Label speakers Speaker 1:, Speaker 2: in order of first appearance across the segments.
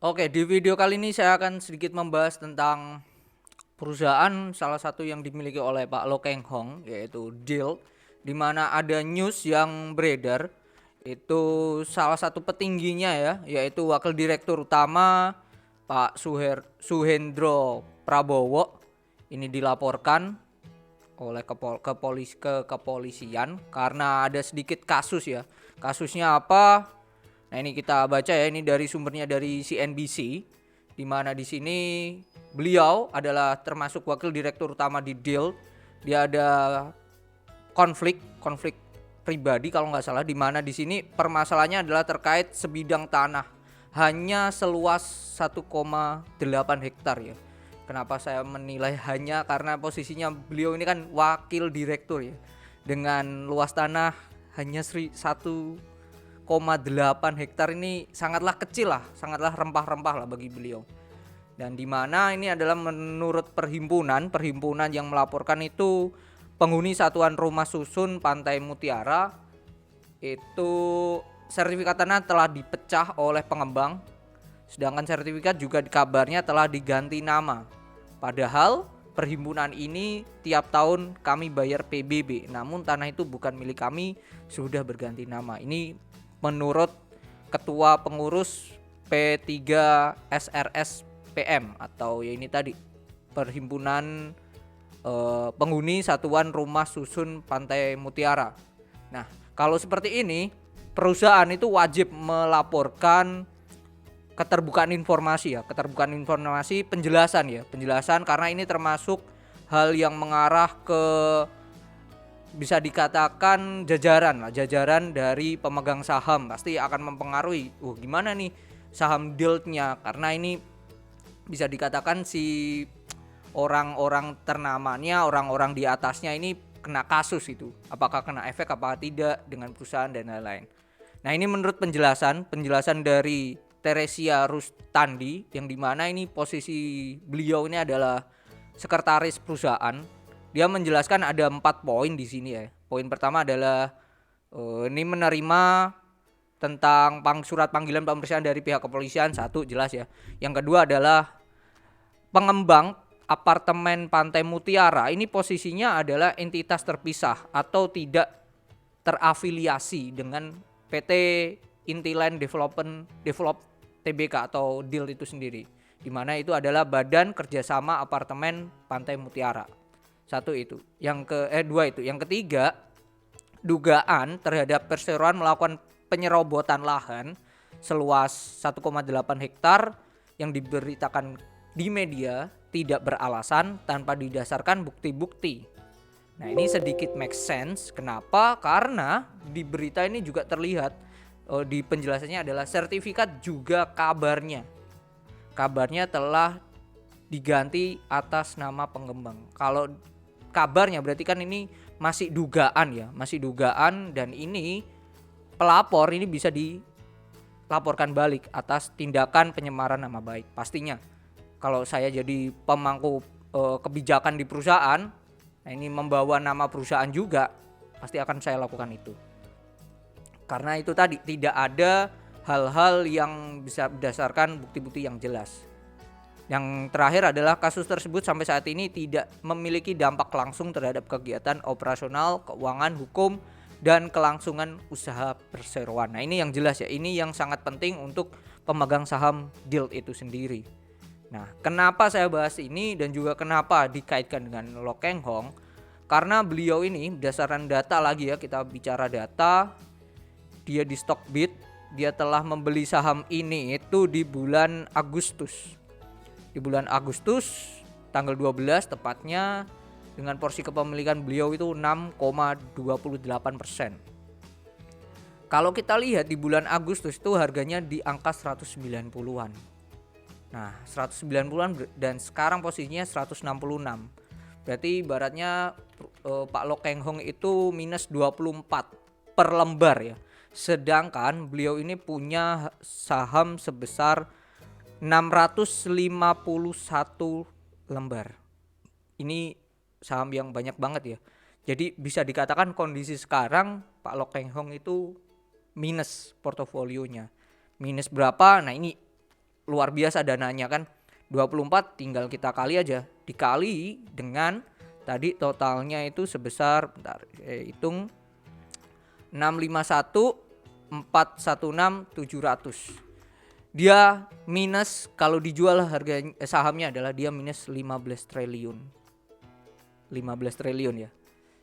Speaker 1: Oke, di video kali ini saya akan sedikit membahas tentang perusahaan salah satu yang dimiliki oleh Pak Lo Keng Hong, yaitu Deal, di mana ada news yang beredar itu salah satu petingginya ya, yaitu Wakil Direktur Utama Pak Suhendro Prabowo ini dilaporkan oleh ke kepolisian karena ada sedikit kasus ya. Kasusnya apa? Nah, ini kita baca ya, ini dari sumbernya dari CNBC, di mana di sini beliau adalah termasuk wakil direktur utama di Deal. Dia ada konflik pribadi kalau nggak salah, di mana di sini permasalahannya adalah terkait sebidang tanah hanya seluas 1,8 hektar ya. Kenapa saya menilai hanya, karena posisinya beliau ini kan wakil direktur ya, dengan luas tanah hanya 1,8 hektar. Ini sangatlah kecil lah, sangatlah rempah-rempah lah bagi beliau. Dan di mana ini adalah menurut perhimpunan yang melaporkan itu penghuni Satuan Rumah Susun Pantai Mutiara itu sertifikat tanah telah dipecah oleh pengembang, sedangkan sertifikat juga kabarnya telah diganti nama. Padahal perhimpunan ini tiap tahun kami bayar PBB, namun tanah itu bukan milik kami, sudah berganti nama. Ini menurut Ketua Pengurus P3 SRS PM atau ya ini tadi Perhimpunan Penghuni Satuan Rumah Susun Pantai Mutiara. Nah, kalau seperti ini perusahaan itu wajib melaporkan keterbukaan informasi ya, penjelasan karena ini termasuk hal yang mengarah ke, bisa dikatakan jajaran dari pemegang saham, pasti akan mempengaruhi gimana nih saham Deal-nya, karena ini bisa dikatakan si orang-orang ternamanya, orang-orang di atasnya ini kena kasus itu, apakah kena efek apa tidak dengan perusahaan dan lain-lain. Nah, ini menurut penjelasan dari Teresia Rustandi, yang dimana ini posisi beliau ini adalah sekretaris perusahaan. Dia menjelaskan ada 4 poin di sini ya. Poin pertama adalah ini menerima tentang surat panggilan pemeriksaan dari pihak kepolisian, satu jelas ya. Yang kedua adalah pengembang apartemen Pantai Mutiara ini posisinya adalah entitas terpisah atau tidak terafiliasi dengan PT Intiland Develop Tbk atau Deal itu sendiri, di mana itu adalah Badan Kerjasama Apartemen Pantai Mutiara. Satu itu. Dua itu. Yang ketiga, dugaan terhadap perseroan melakukan penyerobotan lahan seluas 1,8 hektar yang diberitakan di media tidak beralasan tanpa didasarkan bukti-bukti. Nah, ini sedikit make sense. Kenapa? Karena di berita ini juga terlihat di penjelasannya adalah sertifikat juga kabarnya telah diganti atas nama pengembang. Kalau kabarnya berarti kan ini masih dugaan dan ini pelapor ini bisa dilaporkan balik atas tindakan penyemaran nama baik. Pastinya kalau saya jadi pemangku kebijakan di perusahaan, nah ini membawa nama perusahaan juga, pasti akan saya lakukan itu. Karena itu tadi tidak ada hal-hal yang bisa berdasarkan bukti-bukti yang jelas. Yang terakhir adalah kasus tersebut sampai saat ini tidak memiliki dampak langsung terhadap kegiatan operasional, keuangan, hukum, dan kelangsungan usaha perseroan. Nah, ini yang jelas ya, ini yang sangat penting untuk pemegang saham Deal itu sendiri. Nah, kenapa saya bahas ini dan juga kenapa dikaitkan dengan Lo Keng Hong? Karena beliau ini berdasarkan data lagi ya, kita bicara data, dia di Stockbit, dia telah membeli saham ini itu di bulan Agustus. Di bulan Agustus tanggal 12 tepatnya, dengan porsi kepemilikan beliau itu 6,28%. Kalau kita lihat di bulan Agustus itu harganya di angka 190-an. Nah, 190-an dan sekarang posisinya 166. Berarti ibaratnya Pak Lo Keng Hong itu minus 24 per lembar ya. Sedangkan beliau ini punya saham sebesar 651 lembar. Ini saham yang banyak banget ya. Jadi bisa dikatakan kondisi sekarang Pak Lo Keng Hong itu minus portofolionya. Minus berapa? Nah, ini luar biasa dananya kan. 24 tinggal kita kali aja, dikali dengan tadi totalnya itu sebesar, bentar hitung, 651 416 700. Dia minus, kalau dijual harga sahamnya adalah dia minus 15 triliun. 15 triliun ya.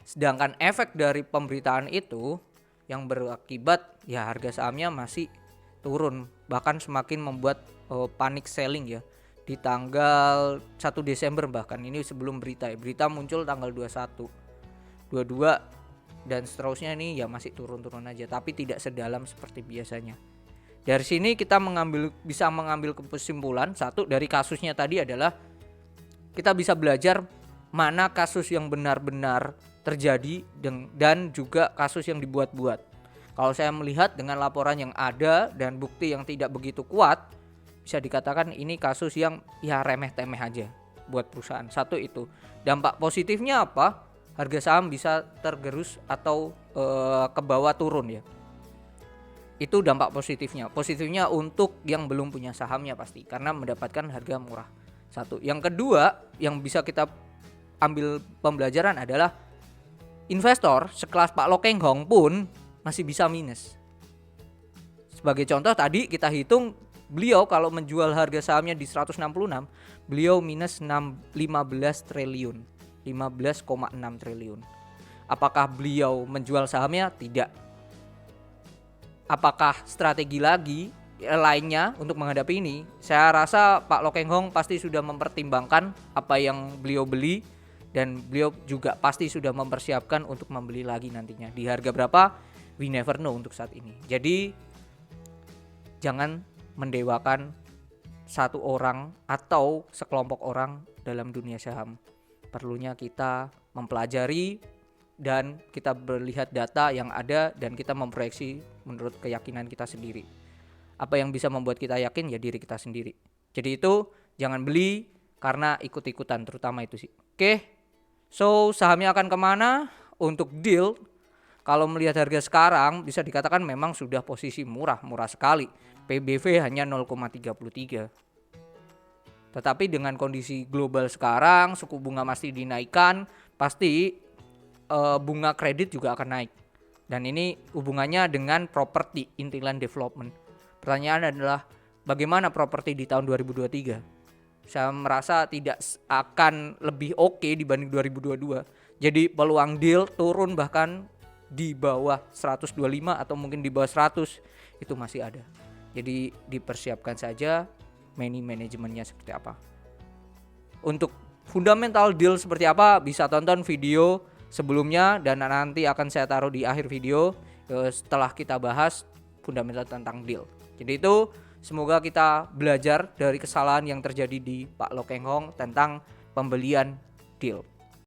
Speaker 1: Sedangkan efek dari pemberitaan itu yang berakibat ya harga sahamnya masih turun, bahkan semakin membuat panic selling ya. Di tanggal 1 Desember bahkan, ini sebelum berita ya. Berita muncul tanggal 21, 22 dan seterusnya, nih ya masih turun-turun aja, tapi tidak sedalam seperti biasanya. Dari sini kita bisa mengambil kesimpulan, satu dari kasusnya tadi adalah kita bisa belajar mana kasus yang benar-benar terjadi dan juga kasus yang dibuat-buat. Kalau saya melihat dengan laporan yang ada dan bukti yang tidak begitu kuat, bisa dikatakan ini kasus yang ya remeh-temeh aja buat perusahaan. Satu itu. Dampak positifnya apa? Harga saham bisa tergerus atau ke bawah turun ya. Itu dampak positifnya. Positifnya untuk yang belum punya sahamnya pasti, karena mendapatkan harga murah. Satu. Yang kedua yang bisa kita ambil pembelajaran adalah investor sekelas Pak Lo Keng Hong pun masih bisa minus. Sebagai contoh tadi kita hitung beliau kalau menjual harga sahamnya di 166, beliau minus 15 triliun. 15,6 triliun. Apakah beliau menjual sahamnya? Tidak. Apakah strategi lagi lainnya untuk menghadapi ini? Saya rasa Pak Lo Keng Hong pasti sudah mempertimbangkan apa yang beliau beli, dan beliau juga pasti sudah mempersiapkan untuk membeli lagi nantinya. Di harga berapa? We never know untuk saat ini. Jadi jangan mendewakan satu orang atau sekelompok orang dalam dunia saham. Perlunya kita mempelajari dan kita melihat data yang ada dan kita memproyeksi menurut keyakinan kita sendiri. Apa yang bisa membuat kita yakin ya diri kita sendiri. Jadi itu jangan beli karena ikut-ikutan, terutama itu sih. Oke, so sahamnya akan kemana? Untuk deal, kalau melihat harga sekarang bisa dikatakan memang sudah posisi murah sekali. PBV hanya 0,33. Tetapi dengan kondisi global sekarang, suku bunga masih dinaikkan, pasti bunga kredit juga akan naik. Dan ini hubungannya dengan properti, inti-land development. Pertanyaan adalah bagaimana properti di tahun 2023? Saya merasa tidak akan lebih oke dibanding 2022. Jadi peluang deal turun bahkan di bawah 125 atau mungkin di bawah 100 itu masih ada. Jadi dipersiapkan saja money manajemennya seperti apa. Untuk fundamental deal seperti apa bisa tonton video sebelumnya dan nanti akan saya taruh di akhir video setelah kita bahas fundamental tentang deal. Jadi itu semoga kita belajar dari kesalahan yang terjadi di Pak Lo Keng Hong tentang pembelian deal.